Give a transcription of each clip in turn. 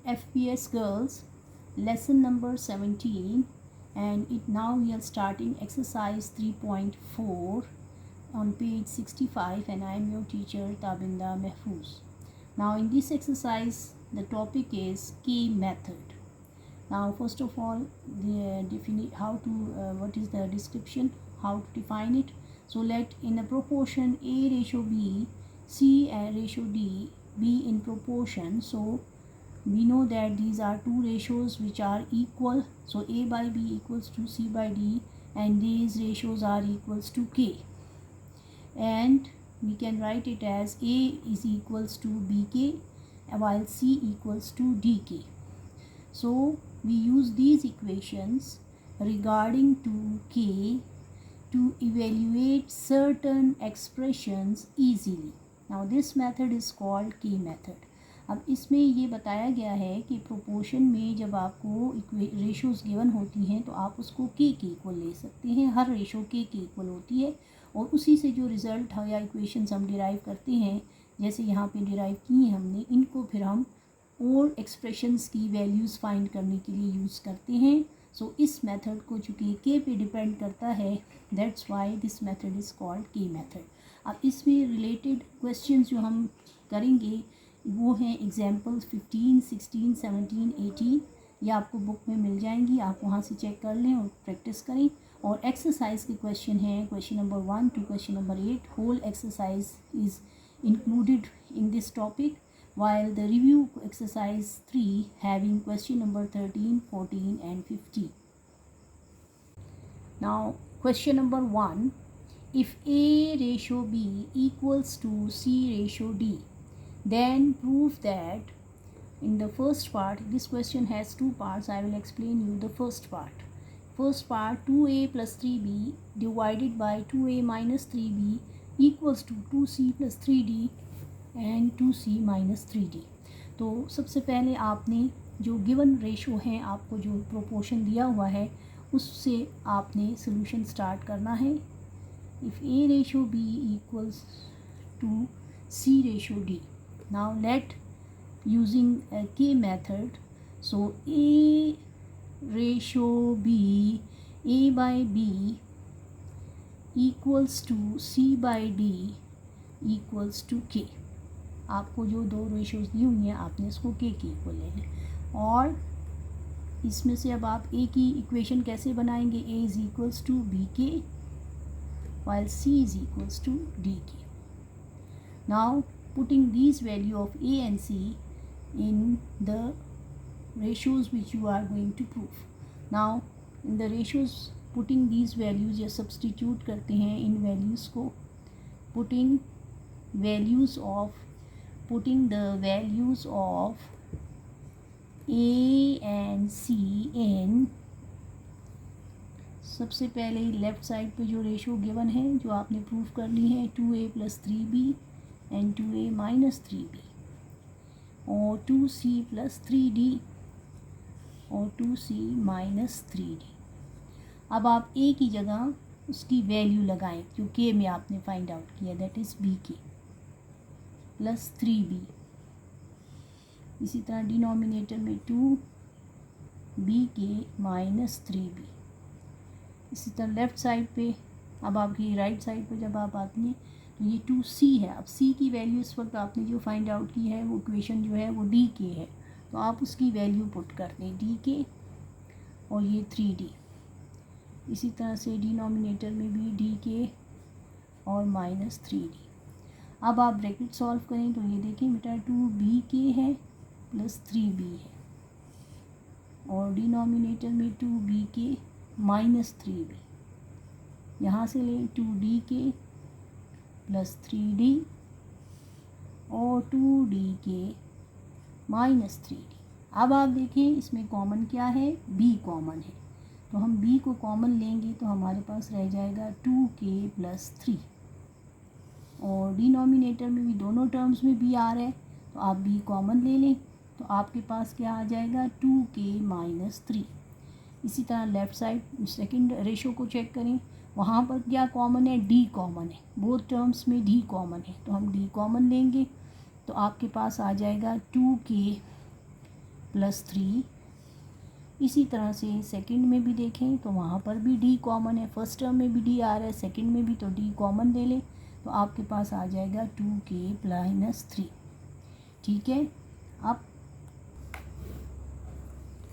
FPS Girls, lesson number 17, and now we are starting exercise 3.4 on page 65, and I am your teacher Tabinda Mehfooz. Now in this exercise the topic is K method. Now first of all, what is the description, how to define it. So let in a proportion A ratio B, C ratio D be in proportion. So we know that these are two ratios which are equal. So A by B equals to C by D, and these ratios are equals to K. And we can write it as A is equals to BK while C equals to DK. So we use these equations regarding to K to evaluate certain expressions easily. Now this method is called K method. अब इसमें ये बताया गया है कि proportion में जब आपको रेशोज़ गिवन होती हैं तो आप उसको के इक्वल ले सकते हैं। हर रेशो के इक्वल होती है और उसी से जो रिज़ल्ट या इक्वेशंस हम डिराइव करते हैं, जैसे यहाँ पे डिराइव की हैं हमने, इनको फिर हम और एक्सप्रेशंस की वैल्यूज़ फाइंड करने के लिए यूज़ करते हैं। सो इस मेथड को चूँकि के पे डिपेंड करता है, that's why this method is called के मेथड। अब इसमें रिलेटेड क्वेश्चंस जो हम करेंगे वो हैं एग्जाम्पल्स 15, 16, 17, 18। ये आपको बुक में मिल जाएंगी, आप वहाँ से चेक कर लें और प्रैक्टिस करें। और एक्सरसाइज के क्वेश्चन हैं question number 1 to question number 8। Whole exercise is included in this topic, while the review exercise 3 having question number 13, 14 and 15. Now question number 1, if A ratio B equals to C ratio D, then prove that in the first part, this question has two parts, I will explain you the first part. First part, 2A plus 3B divided by 2A minus 3B equals to 2C plus 3D and 2C minus 3D। तो सबसे पहले आपने जो given ratio हैं, आपको जो proportion दिया हुआ है उससे आपने सोल्यूशन स्टार्ट करना है। If A ratio B equals to C ratio D, now let using K method, so A ratio B, A by B equals to C by D equals to K. आपको जो दो ratios दी हुई हैं आपने इसको के इक्वल ले लें, और इसमें से अब आप ए की इक्वेशन कैसे बनाएंगे, A is equals to B K while C is equals to D K. Now putting this value of A and C in the ratios which you are going to prove. Now in the ratios putting this values या substitute करते हैं इन values को, putting the values of A and C in, सबसे पहले left side पे जो ratio given है जो आपने प्रूव करनी है, 2A plus 3B and 2A minus 3B, और 2C प्लस 3D और 2C माइनस 3D। अब आप A की जगह उसकी वैल्यू लगाएं जो K में आपने फाइंड आउट किया, that is BK plus 3B। इसी तरह डिनोमिनेटर में 2BK माइनस 3B। इसी तरह लेफ़्ट साइड पे, अब आपकी राइट साइड पे जब आप आती हैं तो ये 2C है। अब C की वैल्यू इस वक्त आपने जो फाइंड आउट की है वो इक्वेशन जो है वो DK है, तो आप उसकी वैल्यू पुट करते हैं DK और ये 3D। इसी तरह से डिनोमिनेटर में भी DK और माइनस 3D। अब आप ब्रैकेट सॉल्व करें तो ये देखें बेटा 2BK है प्लस 3B है, और डिनोमिनेटर में 2BK माइनस 3B। यहाँ से लें 2DK प्लस 3D और 2DK माइनस 3D। अब आप देखें इसमें कॉमन क्या है, B कॉमन है, तो हम B को कॉमन लेंगे तो हमारे पास रह जाएगा 2K प्लस 3, और डिनोमिनेटर में भी दोनों टर्म्स में B आ रहा है तो आप B कॉमन ले लें तो आपके पास क्या आ जाएगा 2K माइनस 3। इसी तरह लेफ़्ट साइड सेकंड रेशो को चेक करें, वहाँ पर क्या कॉमन है, D कॉमन है, बोथ टर्म्स में D कॉमन है, तो हम D कॉमन लेंगे तो आपके पास आ जाएगा 2K +3। इसी तरह से सेकंड में भी देखें तो वहाँ पर भी d कॉमन है, फर्स्ट टर्म में भी d आ रहा है, सेकंड में भी, तो d कॉमन ले लें तो आपके पास आ जाएगा 2k + 3। ठीक है, अब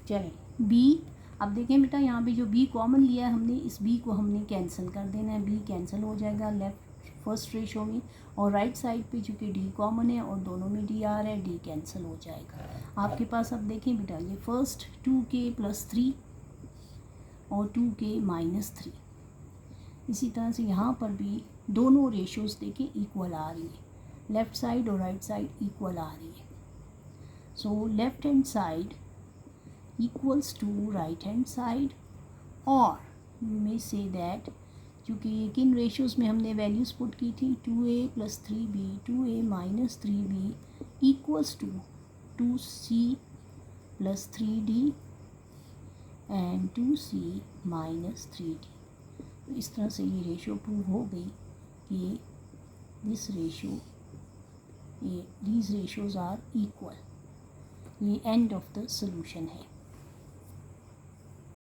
चलें b। अब देखें बेटा, यहाँ पे जो b कॉमन लिया है हमने, इस b को हमने कैंसिल कर देना है, b कैंसिल हो जाएगा लेफ्ट फर्स्ट रेशो में, और राइट साइड पे चूँकि d कॉमन है और दोनों में d आ रहा है, d कैंसिल हो जाएगा आपके पास। अब देखें बेटा, ये फर्स्ट 2k + 3 और 2k - 3। इसी तरह से यहाँ पर भी दोनों रेशोज़ देखें इक्वल आ रही है, लेफ़्ट साइड और राइट साइड इक्वल आ रही है। So left hand side equals to right hand side, और you may say that क्योंकि किन रेशियोज़ में हमने वैल्यूज़ पुट की थी, 2a + 3b 2a - 3b equals to 2c + 3d and 2c - 3d। तो इस तरह से ये रेशियो प्रूव हो गई कि these ratios are equal। ये एंड ऑफ द सोल्यूशन है।